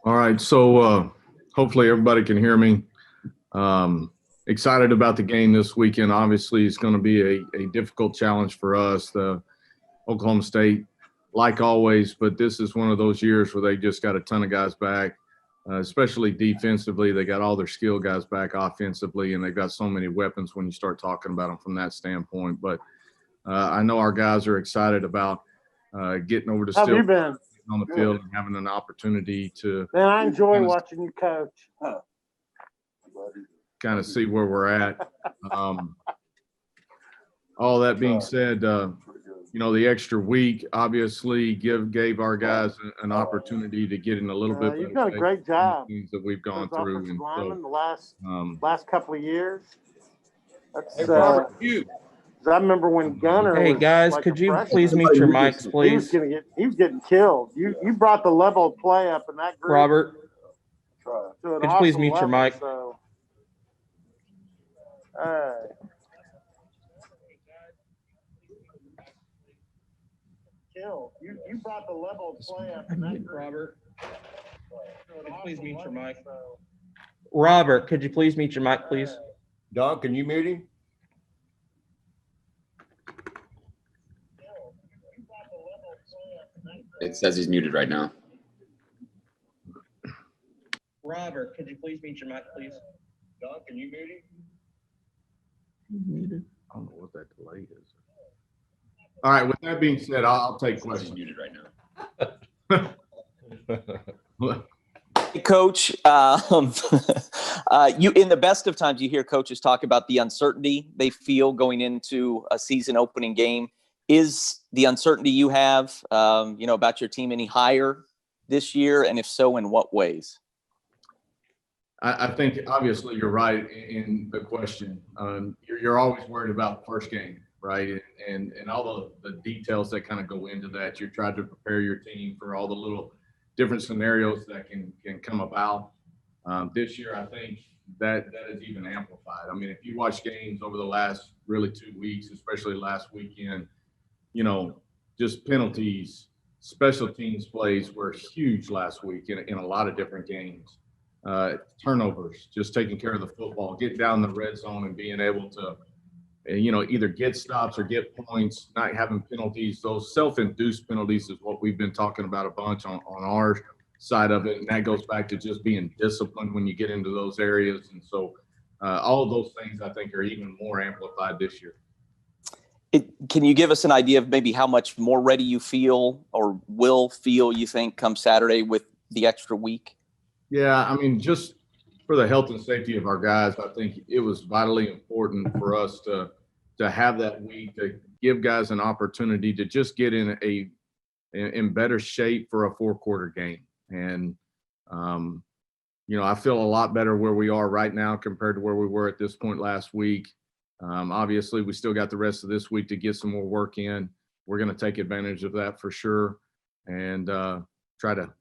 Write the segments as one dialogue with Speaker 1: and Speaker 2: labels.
Speaker 1: All right, so hopefully everybody can hear me. Excited about the game this weekend. Obviously, it's going to be a difficult challenge for us, the Oklahoma State, like always, but this is one of those years where they just got a ton of guys back, especially defensively. They got all their skill guys back offensively, and they've got so many weapons when you start talking about them from that standpoint. But I know our guys are excited about getting over to
Speaker 2: How have you been?
Speaker 1: on the field and having an opportunity to
Speaker 2: Man, I enjoy watching you coach.
Speaker 1: kind of see where we're at. All that being said, the extra week obviously gave our guys an opportunity to get in a little bit.
Speaker 2: You've done a great job.
Speaker 1: Things that we've gone through, and
Speaker 2: so, the last couple of years. That's
Speaker 1: you.
Speaker 2: I remember when Gunner.
Speaker 3: Hey
Speaker 2: was
Speaker 3: guys,
Speaker 2: like
Speaker 3: could you please mute your mics, please?
Speaker 2: He was getting killed. You brought the level of play up in that group.
Speaker 3: Robert,
Speaker 2: could
Speaker 3: you please mute your mic?
Speaker 2: So, killed. You brought the level of play up in that group.
Speaker 3: Robert, could you please mute your mic? Robert, could you please mute your mic, please?
Speaker 4: Don, can you mute him?
Speaker 5: It says he's muted right now.
Speaker 3: Robert, could you please mute your mic, please?
Speaker 4: Don, can you mute him?
Speaker 1: Muted. I don't know what that delay is. All right. With that being said, I'll take questions.
Speaker 5: He's muted right now.
Speaker 6: Hey, Coach, you in the best of times, you hear coaches talk about the uncertainty they feel going into a season opening game. Is the uncertainty you have, about your team any higher this year? And if so, in what ways?
Speaker 1: I think obviously you're right in the question. You're always worried about the first game, right? And all the details that kind of go into that. You're trying to prepare your team for all the little different scenarios that can come about. This year, I think that is even amplified. I mean, if you watch games over the last really 2 weeks, especially last weekend, just penalties, special teams plays were huge last week in a lot of different games. Turnovers, just taking care of the football, get down the red zone and being able to, either get stops or get points, not having penalties. Those self-induced penalties is what we've been talking about a bunch on our side of it. And that goes back to just being disciplined when you get into those areas. And so all of those things I think are even more amplified this year.
Speaker 6: Can you give us an idea of maybe how much more ready you feel or will feel, you think, come Saturday with the extra week?
Speaker 1: Yeah, I mean, just for the health and safety of our guys, I think it was vitally important for us to have that week, to give guys an opportunity to just get in better shape for a 4-quarter game. And, I feel a lot better where we are right now compared to where we were at this point last week. Obviously, we still got the rest of this week to get some more work in. We're going to take advantage of that for sure and try to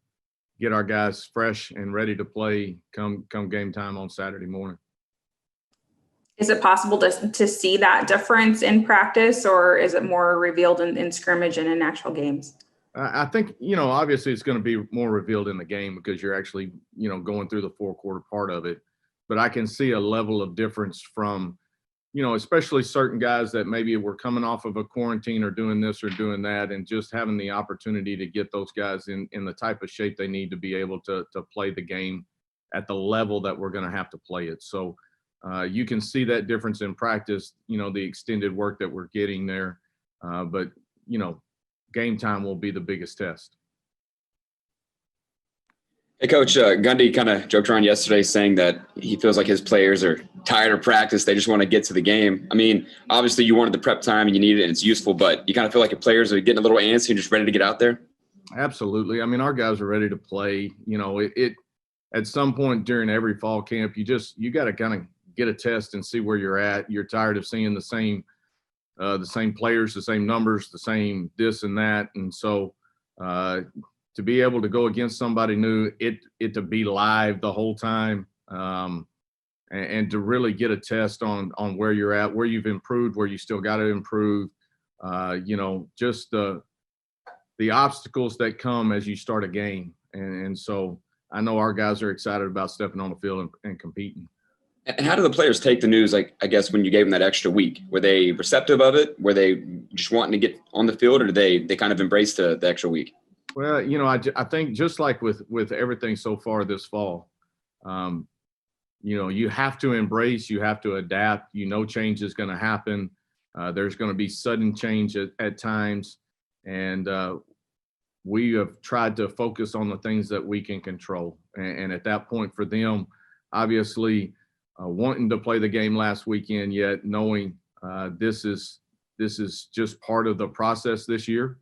Speaker 1: get our guys fresh and ready to play come game time on Saturday morning.
Speaker 7: Is it possible to see that difference in practice, or is it more revealed in scrimmage and in actual games?
Speaker 1: I think, obviously it's going to be more revealed in the game because you're actually, going through the 4-quarter part of it. But I can see a level of difference from, especially certain guys that maybe were coming off of a quarantine or doing this or doing that, and just having the opportunity to get those guys in the type of shape they need to be able to play the game at the level that we're going to have to play it. So you can see that difference in practice, the extended work that we're getting there. But, game time will be the biggest test.
Speaker 5: Hey, Coach, Gundy kind of joked around yesterday saying that he feels like his players are tired of practice. They just want to get to the game. I mean, obviously you wanted the prep time and you need it and it's useful, but you kind of feel like your players are getting a little antsy and just ready to get out there?
Speaker 1: Absolutely. I mean, our guys are ready to play. It at some point during every fall camp, you got to kind of get a test and see where you're at. You're tired of seeing the same players, the same numbers, the same this and that. And so to be able to go against somebody new, it to be live the whole time, and to really get a test on where you're at, where you've improved, where you still got to improve, just the obstacles that come as you start a game. And so I know our guys are excited about stepping on the field and competing.
Speaker 5: And how do the players take the news? Like, I guess when you gave them that extra week, were they receptive of it? Were they just wanting to get on the field, or did they kind of embrace the extra week?
Speaker 1: Well, I think just like with everything so far this fall, you have to embrace, you have to adapt. Change is going to happen. There's going to be sudden change at times, and we have tried to focus on the things that we can control. And at that point, for them, obviously, wanting to play the game last weekend, yet knowing this is just part of the process this year,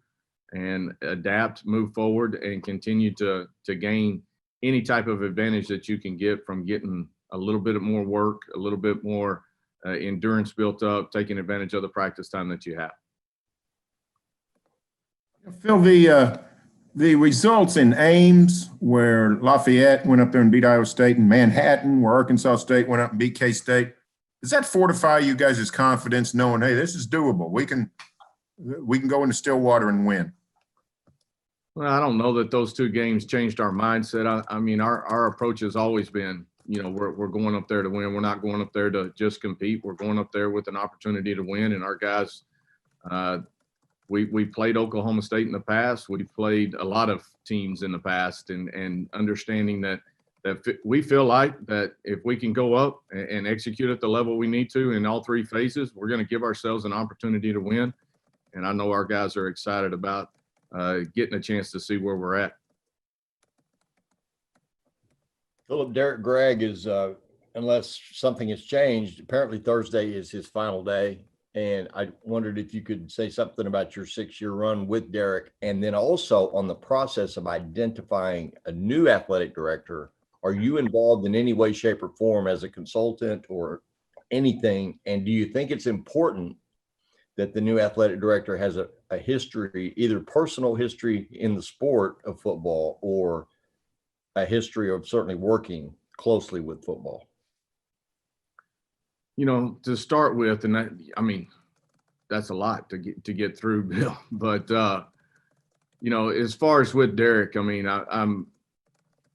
Speaker 1: and adapt, move forward, and continue to gain any type of advantage that you can get from getting a little bit more work, a little bit more endurance built up, taking advantage of the practice time that you have.
Speaker 8: Phil, the results in Ames, where Lafayette went up there and beat Iowa State, and Manhattan, where Arkansas State went up and beat K-State, does that fortify you guys' confidence, knowing, hey, this is doable? We can go into Stillwater and win.
Speaker 1: Well, I don't know that those two games changed our mindset. I mean, our approach has always been, we're going up there to win. We're not going up there to just compete. We're going up there with an opportunity to win. And our guys, we played Oklahoma State in the past. We played a lot of teams in the past, and understanding that we feel like that if we can go up and execute at the level we need to in all three phases, we're going to give ourselves an opportunity to win. And I know our guys are excited about getting a chance to see where we're at.
Speaker 4: Philip, Derek Gregg is, unless something has changed, apparently Thursday is his final day. And I wondered if you could say something about your 6-year run with Derek, and then also on the process of identifying a new athletic director. Are you involved in any way, shape, or form as a consultant or anything? And do you think it's important that the new athletic director has a history, either personal history in the sport of football or a history of certainly working closely with football?
Speaker 1: To start with, and that's a lot to get through, Bill. But as far as with Derek,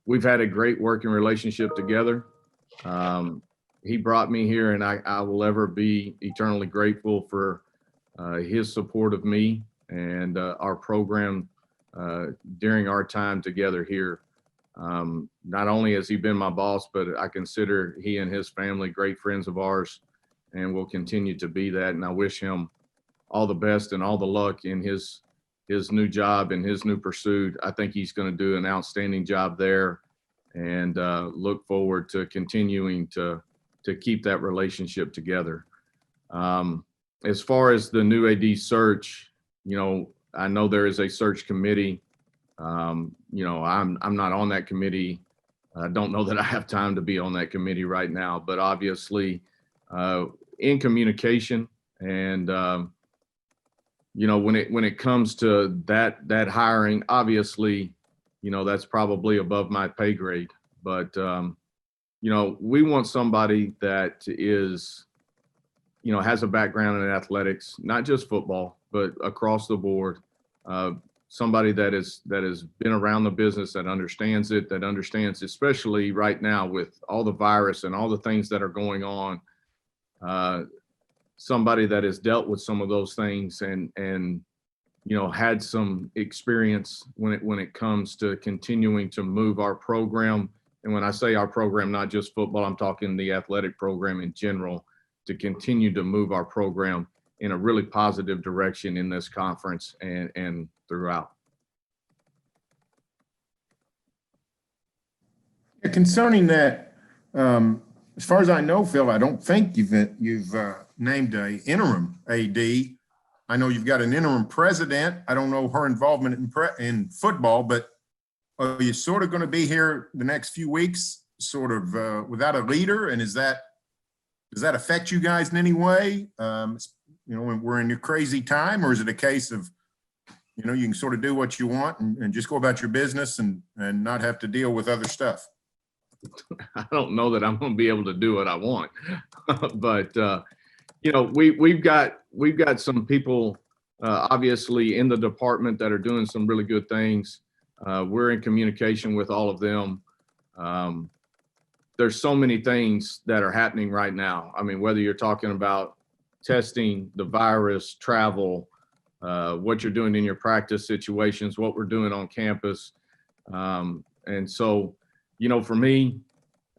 Speaker 1: we've had a great working relationship together. He brought me here, and I will ever be eternally grateful for his support of me and our program during our time together here. Not only has he been my boss, but I consider he and his family great friends of ours, and will continue to be that. And I wish him all the best and all the luck in his new job and his new pursuit. I think he's going to do an outstanding job there, and look forward to continuing to keep that relationship together. As far as the new AD search, I know there is a search committee. I'm not on that committee. I don't know that I have time to be on that committee right now, but obviously in communication, and when it comes to that hiring, obviously, that's probably above my pay grade. But we want somebody that is, has a background in athletics, not just football, but across the board. Somebody that has been around the business, that understands it, that understands, especially right now with all the virus and all the things that are going on, somebody that has dealt with some of those things and had some experience when it comes to continuing to move our program. And when I say our program, not just football, I'm talking the athletic program in general, to continue to move our program in a really positive direction in this conference and throughout.
Speaker 8: Concerning that, as far as I know, Phil, I don't think you've named an interim AD. I know you've got an interim president. I don't know her involvement in football, but are you sort of going to be here the next few weeks, sort of without a leader? And does that affect you guys in any way? When we're in a crazy time, or is it a case of, you can sort of do what you want and just go about your business and not have to deal with other stuff?
Speaker 1: I don't know that I'm going to be able to do what I want, but we've got some people obviously in the department that are doing some really good things. We're in communication with all of them. There's so many things that are happening right now. I mean, whether you're talking about testing, the virus, travel, what you're doing in your practice situations, what we're doing on campus. And so, for me,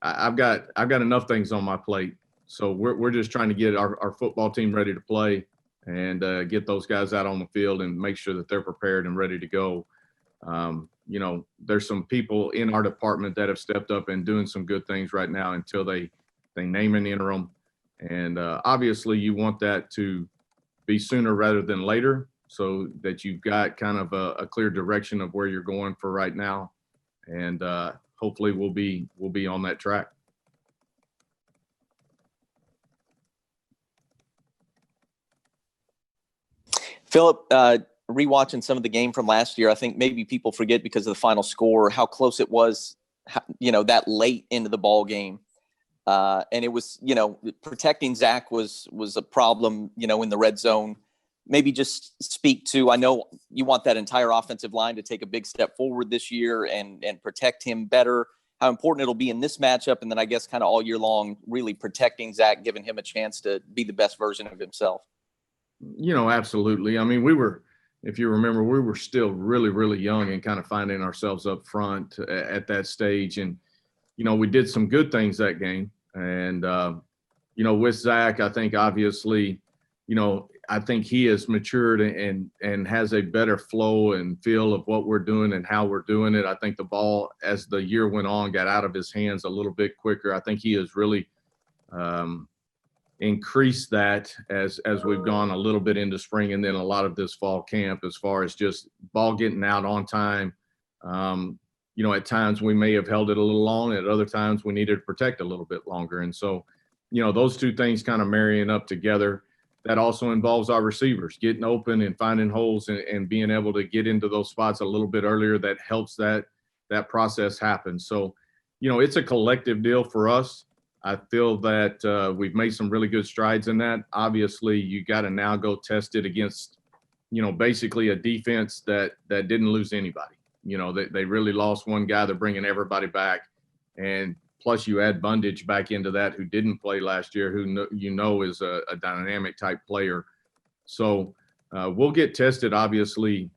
Speaker 1: I've got enough things on my plate. So we're just trying to get our football team ready to play and get those guys out on the field and make sure that they're prepared and ready to go. There's some people in our department that have stepped up and doing some good things right now until they name an interim. And obviously you want that to be sooner rather than later so that you've got kind of a clear direction of where you're going for right now. And hopefully we'll be on that track.
Speaker 6: Philip, rewatching some of the game from last year, I think maybe people forget because of the final score how close it was, that late into the ball game. And it was, protecting Zach was a problem, in the red zone. Maybe just speak to, I know you want that entire offensive line to take a big step forward this year and protect him better, how important it'll be in this matchup. And then I guess kind of all year long, really protecting Zach, giving him a chance to be the best version of himself.
Speaker 1: Absolutely. I mean, if you remember, we were still really, really young and kind of finding ourselves up front at that stage. And, we did some good things that game. And, with Zach, I think obviously, I think he has matured and has a better flow and feel of what we're doing and how we're doing it. I think the ball, as the year went on, got out of his hands a little bit quicker. I think he has really increased that as we've gone a little bit into spring and then a lot of this fall camp as far as just ball getting out on time. At times we may have held it a little long. At other times we needed to protect a little bit longer. And so, those two things kind of marrying up together. That also involves our receivers getting open and finding holes and being able to get into those spots a little bit earlier. That helps that process happen. So, it's a collective deal for us. I feel that we've made some really good strides in that. Obviously, you got to now go test it against, basically a defense that didn't lose anybody. They really lost one guy. They're bringing everybody back. And plus you add Bundage back into that, who didn't play last year, who is a dynamic type player. So we'll get tested, obviously,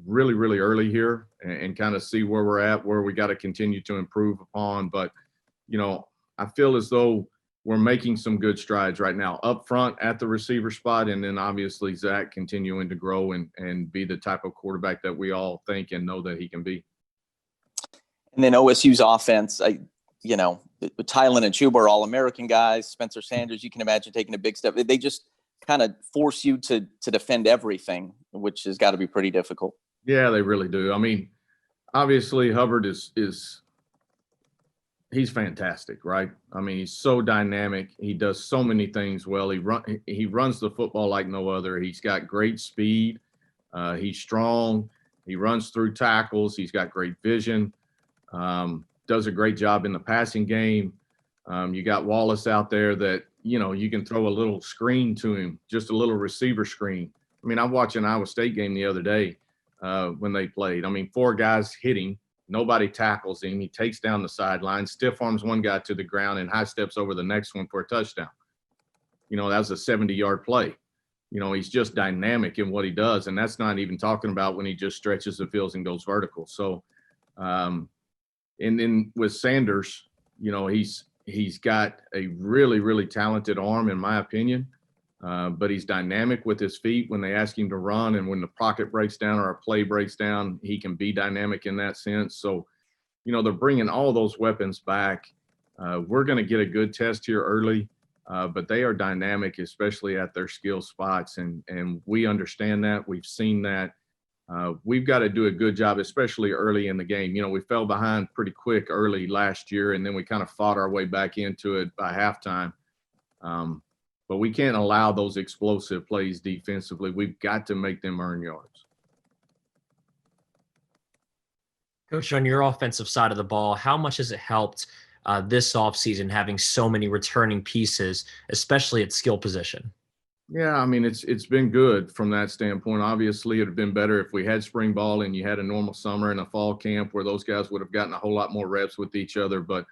Speaker 1: really, really early here and kind of see where we're at, where we got to continue to improve upon. But, I feel as though we're making some good strides right now up front at the receiver spot. And then obviously Zach continuing to grow and be the type of quarterback that we all think and know that he can be.
Speaker 6: And then OSU's offense, Tylen and Chuba are All-American guys. Spencer Sanders, you can imagine taking a big step. They just kind of force you to defend everything, which has got to be pretty difficult.
Speaker 1: Yeah, they really do. I mean, obviously Hubbard he's fantastic, right? I mean, he's so dynamic. He does so many things well. He runs the football like no other. He's got great speed. He's strong. He runs through tackles. He's got great vision. Does a great job in the passing game. You got Wallace out there that, you can throw a little screen to him, just a little receiver screen. I mean, I watched an Iowa State game the other day when they played. I mean, 4 guys hitting. Nobody tackles him. He takes down the sideline, stiff arms one guy to the ground, and high steps over the next one for a touchdown. That was a 70-yard play. He's just dynamic in what he does, and that's not even talking about when he just stretches the fields and goes vertical. So, and then with Sanders, he's got a really, really talented arm, in my opinion. But he's dynamic with his feet when they ask him to run, and when the pocket breaks down or a play breaks down, he can be dynamic in that sense. So, they're bringing all those weapons back. We're going to get a good test here early, but they are dynamic, especially at their skill spots, and we understand that. We've seen that. We've got to do a good job, especially early in the game. We fell behind pretty quick early last year, and then we kind of fought our way back into it by halftime. But we can't allow those explosive plays defensively. We've got to make them earn yards.
Speaker 9: Coach, on your offensive side of the ball, how much has it helped this offseason having so many returning pieces, especially at skill position?
Speaker 1: Yeah, I mean, it's been good from that standpoint. Obviously, it'd have been better if we had spring ball and you had a normal summer and a fall camp where those guys would have gotten a whole lot more reps with each other. But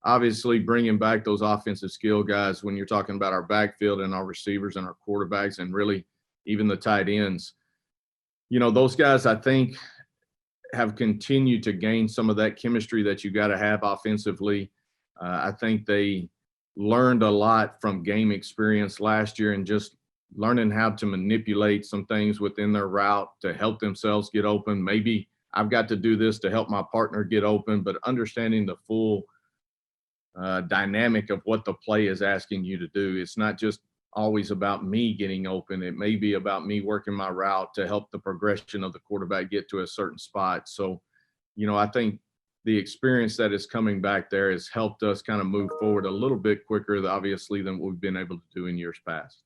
Speaker 1: obviously, bringing back those offensive skill guys when you're talking about our backfield and our receivers and our quarterbacks and really even the tight ends, those guys I think have continued to gain some of that chemistry that you got to have offensively. I think they learned a lot from game experience last year and just learning how to manipulate some things within their route to help themselves get open. Maybe I've got to do this to help my partner get open, but understanding the full dynamic of what the play is asking you to do. It's not just always about me getting open. It may be about me working my route to help the progression of the quarterback get to a certain spot. So, I think the experience that is coming back there has helped us kind of move forward a little bit quicker, obviously, than what we've been able to do in years past.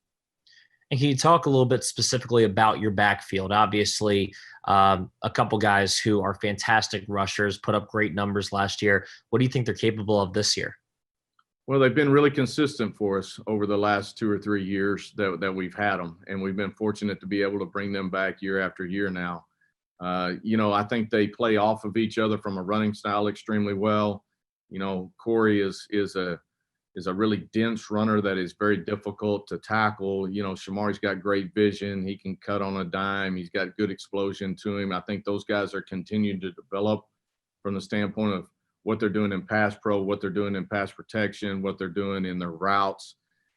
Speaker 9: And can you talk a little bit specifically about your backfield? Obviously, a couple guys who are fantastic rushers, put up great numbers last year. What do you think they're capable of this year?
Speaker 1: Well, they've been really consistent for us over the last 2 or 3 years that we've had them, and we've been fortunate to be able to bring them back year after year now. I think they play off of each other from a running style extremely well. Corey is a really dense runner that is very difficult to tackle. Shamari's got great vision. He can cut on a dime. He's got good explosion to him. I think those guys are continuing to develop from the standpoint of what they're doing in pass pro, what they're doing in pass protection, what they're doing in their routes.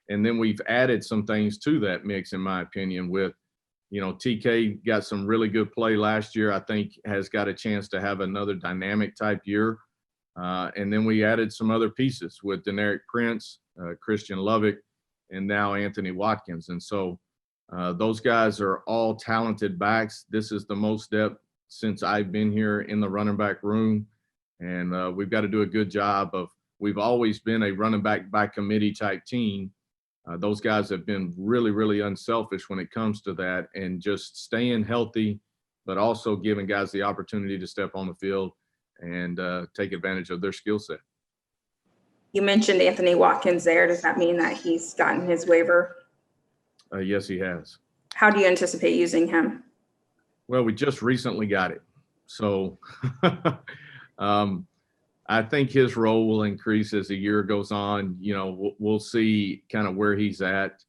Speaker 1: And then we've added some things to that mix, in my opinion, with TK got some really good play last year. I think has got a chance to have another dynamic type year. And then we added some other pieces with Deneric Prince, Christian Lovick, and now Anthony Watkins. And so those guys are all talented backs. This is the most depth since I've been here in the running back room. And we've got to do a good job we've always been a running back by committee type team. Those guys have been really, really unselfish when it comes to that and just staying healthy, but also giving guys the opportunity to step on the field and take advantage of their skill set.
Speaker 7: You mentioned Anthony Watkins there. Does that mean that he's gotten his waiver?
Speaker 1: Yes, he has.
Speaker 7: How do you anticipate using him?
Speaker 1: Well, we just recently got it. So I think his role will increase as the year goes on. We'll see kind of where he's at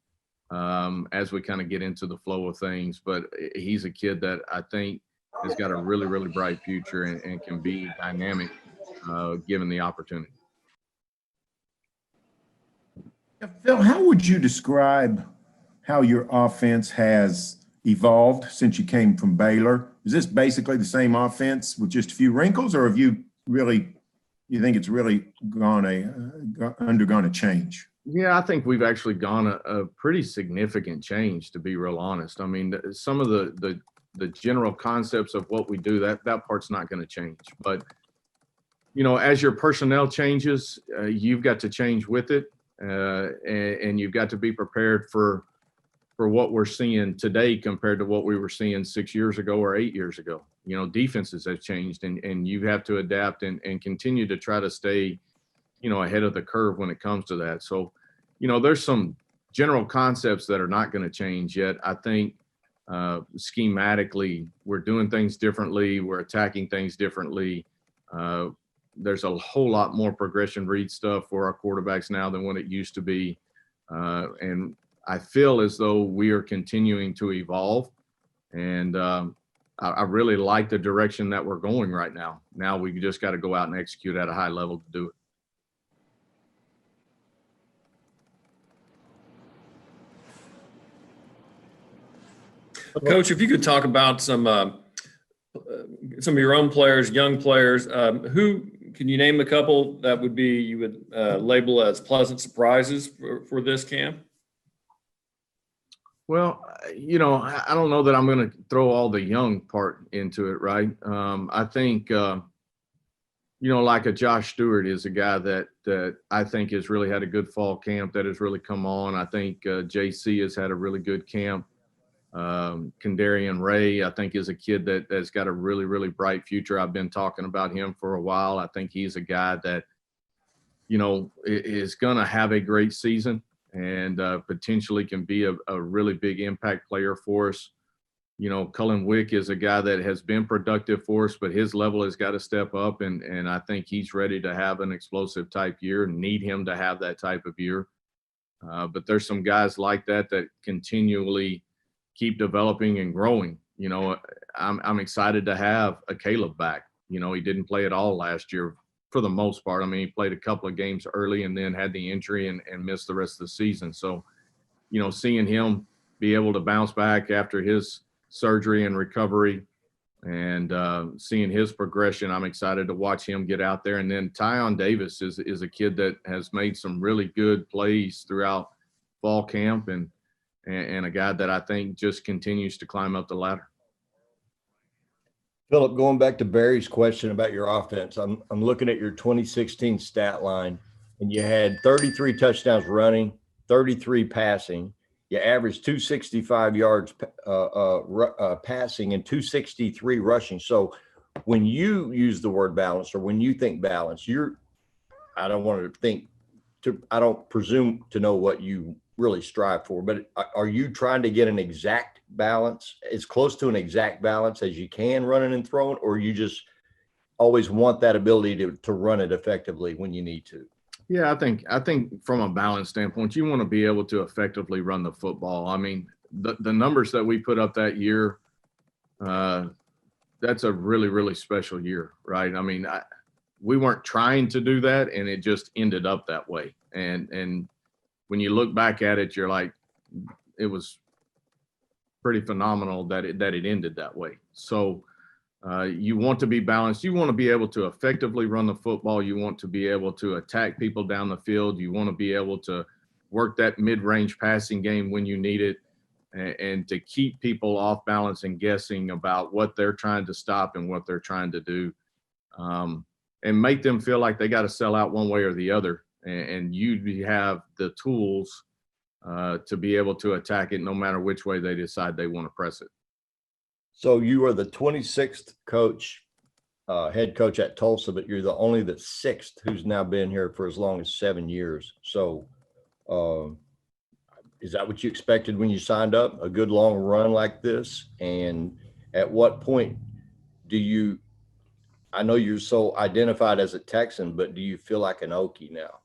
Speaker 1: as we kind of get into the flow of things. But he's a kid that I think has got a really, really bright future and can be dynamic given the opportunity.
Speaker 8: Phil, how would you describe how your offense has evolved since you came from Baylor? Is this basically the same offense with just a few wrinkles, or have you think it's really undergone a change?
Speaker 1: Yeah, I think we've actually gone a pretty significant change, to be real honest. I mean, some of the general concepts of what we do, that part's not going to change. But, as your personnel changes, you've got to change with it. And you've got to be prepared for what we're seeing today compared to what we were seeing 6 years ago or 8 years ago. Defenses have changed and you have to adapt and continue to try to stay, ahead of the curve when it comes to that. So, there's some general concepts that are not going to change yet. I think schematically, we're doing things differently. We're attacking things differently. There's a whole lot more progression read stuff for our quarterbacks now than what it used to be. And I feel as though we are continuing to evolve. And I really like the direction that we're going right now. Now we just got to go out and execute at a high level to do it.
Speaker 10: Coach, if you could talk about some of your own players, young players, who can you name a couple that would be you would label as pleasant surprises for this camp?
Speaker 1: Well, I don't know that I'm going to throw all the young part into it, right? I think, like a Josh Stewart is a guy that I think has really had a good fall camp that has really come on. I think JC has had a really good camp. Kendarian Ray, I think, is a kid that's got a really, really bright future. I've been talking about him for a while. I think he's a guy that, is going to have a great season. and potentially can be a really big impact player for us. You know, Cullen Wick is a guy that has been productive for us, but his level has got to step up, and I think he's ready to have an explosive type year, need him to have that type of year. But there's some guys like that continually keep developing and growing. You know, I'm excited to have a Caleb back. You know, he didn't play at all last year for the most part. I mean, he played a couple of games early and then had the injury and missed the rest of the season. So, you know, seeing him be able to bounce back after his surgery and recovery and seeing his progression, I'm excited to watch him get out there. And then Tyon Davis is a kid that has made some really good plays throughout fall camp and a guy that I think just continues to climb up the ladder.
Speaker 4: Philip, going back to Barry's question about your offense, I'm looking at your 2016 stat line, and you had 33 touchdowns running, 33 passing. You averaged 265 yards passing and 263 rushing. So when you use the word balance, or when you think balance, I don't presume to know what you really strive for, but are you trying to get an exact balance, as close to an exact balance as you can running and throwing, or you just always want that ability to run it effectively when you need to?
Speaker 1: Yeah, I think from a balance standpoint, you want to be able to effectively run the football. I mean, the numbers that we put up that year, that's a really, really special year, right? I mean, we weren't trying to do that, and it just ended up that way. And when you look back at it, you're like, it was pretty phenomenal that it ended that way. So you want to be balanced. You want to be able to effectively run the football. You want to be able to attack people down the field. You want to be able to work that mid-range passing game when you need it, and to keep people off balance and guessing about what they're trying to stop and what they're trying to do, and make them feel like they got to sell out one way or the other. And you have the tools to be able to attack it no matter which way they decide they want to press it.
Speaker 4: So you are the 26th coach, head coach at Tulsa, but you're only the 6th who's now been here for as long as 7 years. So is that what you expected when you signed up? A good long run like this? And at what point I know you're so identified as a Texan, but do you feel like an Okie now?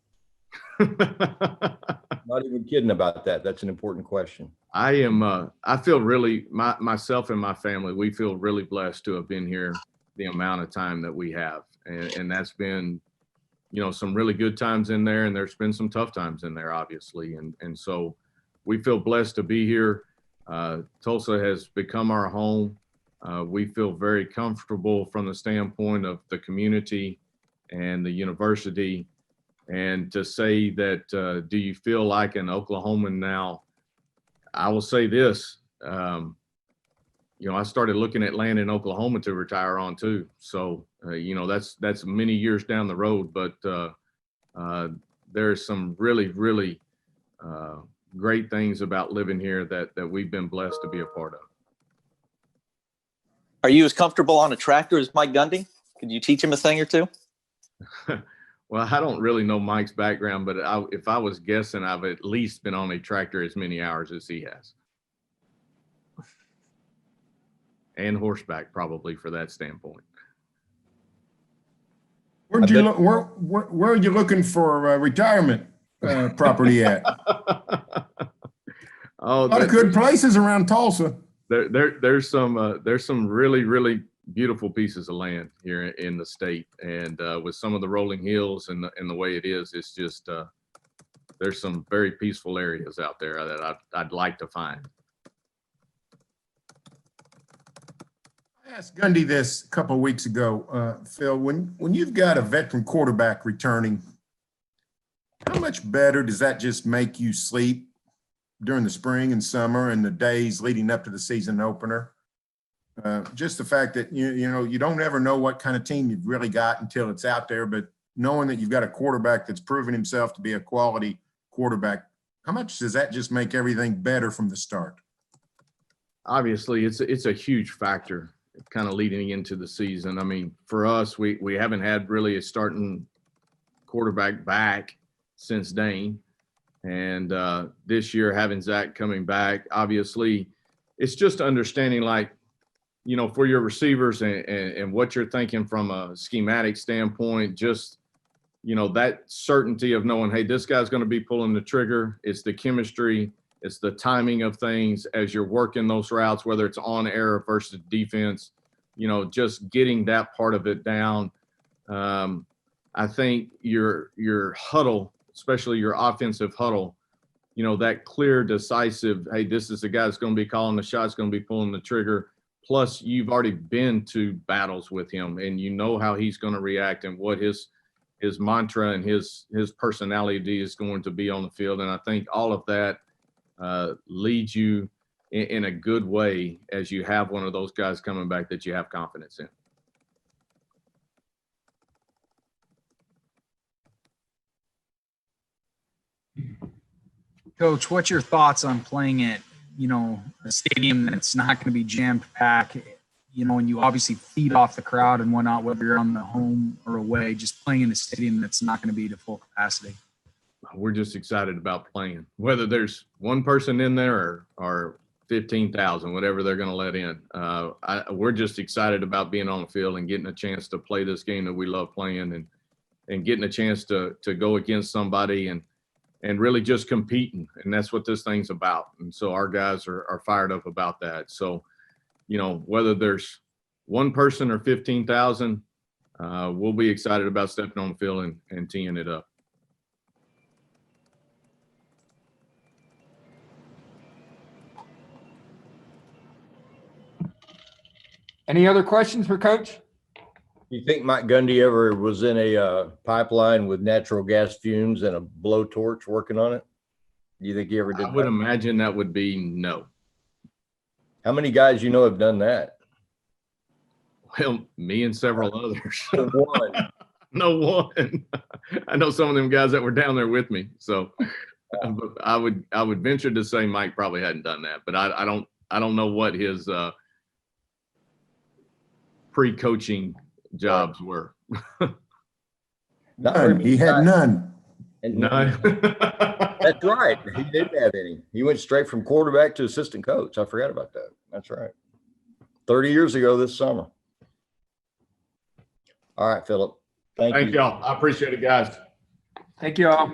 Speaker 4: Not even kidding about that. That's an important question.
Speaker 1: I feel really, myself and my family, we feel really blessed to have been here the amount of time that we have. And that's been, you know, some really good times in there, and there's been some tough times in there, obviously. And so we feel blessed to be here. Tulsa has become our home. We feel very comfortable from the standpoint of the community and the university. And to say that, do you feel like an Oklahoman now? I will say this, you know, I started looking at land in Oklahoma to retire on too. So, you know, that's many years down the road, but there's some really, really great things about living here that we've been blessed to be a part of.
Speaker 6: Are you as comfortable on a tractor as Mike Gundy? Could you teach him a thing or two?
Speaker 1: Well, I don't really know Mike's background, but if I was guessing, I've at least been on a tractor as many hours as he has. And horseback, probably, for that standpoint.
Speaker 8: Where are you looking for retirement property at?
Speaker 1: Oh,
Speaker 8: a lot of good places around Tulsa.
Speaker 1: There's some really, really beautiful pieces of land here in the state, and with some of the rolling hills and the way it is, it's just there's some very peaceful areas out there that I'd like to find.
Speaker 8: I asked Gundy this a couple of weeks ago, Phil, when you've got a veteran quarterback returning, how much better does that just make you sleep during the spring and summer and the days leading up to the season opener? Just the fact that, you know, you don't ever know what kind of team you've really got until it's out there, but knowing that you've got a quarterback that's proven himself to be a quality quarterback, how much does that just make everything better from the start?
Speaker 1: Obviously, it's a huge factor kind of leading into the season. I mean, for us, we haven't had really a starting quarterback back since Dane. And this year, having Zach coming back, obviously, it's just understanding, like, you know, for your receivers and what you're thinking from a schematic standpoint, just, you know, that certainty of knowing, hey, this guy's going to be pulling the trigger. It's the chemistry. It's the timing of things as you're working those routes, whether it's on air versus defense, you know, just getting that part of it down. I think your huddle, especially your offensive huddle, you know, that clear, decisive, hey, this is the guy that's going to be calling the shots, going to be pulling the trigger. Plus, you've already been to battles with him, and you know how he's going to react and what his mantra and his personality is going to be on the field. And I think all of that leads you in a good way as you have one of those guys coming back that you have confidence in.
Speaker 11: Coach, what's your thoughts on playing at, you know, a stadium that's not going to be jammed packed, you know, and you obviously feed off the crowd and whatnot, whether you're on the home or away, just playing in a stadium that's not going to be to full capacity?
Speaker 1: We're just excited about playing, whether there's one person in there or 15,000, whatever they're going to let in. We're just excited about being on the field and getting a chance to play this game that we love playing, and getting a chance to go against somebody and really just competing. And that's what this thing's about. And so our guys are fired up about that. So, you know, whether there's one person or 15,000, we'll be excited about stepping on the field and teeing it up.
Speaker 12: Any other questions for Coach?
Speaker 4: You think Mike Gundy ever was in a pipeline with natural gas fumes and a blowtorch working on it? Do you think he ever did
Speaker 1: I would
Speaker 4: that?
Speaker 1: imagine that would be no.
Speaker 4: How many guys you know have done that?
Speaker 1: Well, me and several others.
Speaker 4: One.
Speaker 1: No one. I know some of them guys that were down there with me. So but I would venture to say Mike probably hadn't done that, but I don't know what his pre-coaching jobs were.
Speaker 8: None. He had none.
Speaker 1: None.
Speaker 4: That's right. He didn't have any. He went straight from quarterback to assistant coach. I forgot about that. That's right. 30 years ago this summer. All right, Philip. Thank you.
Speaker 1: Thank y'all. I appreciate it, guys.
Speaker 12: Thank you all.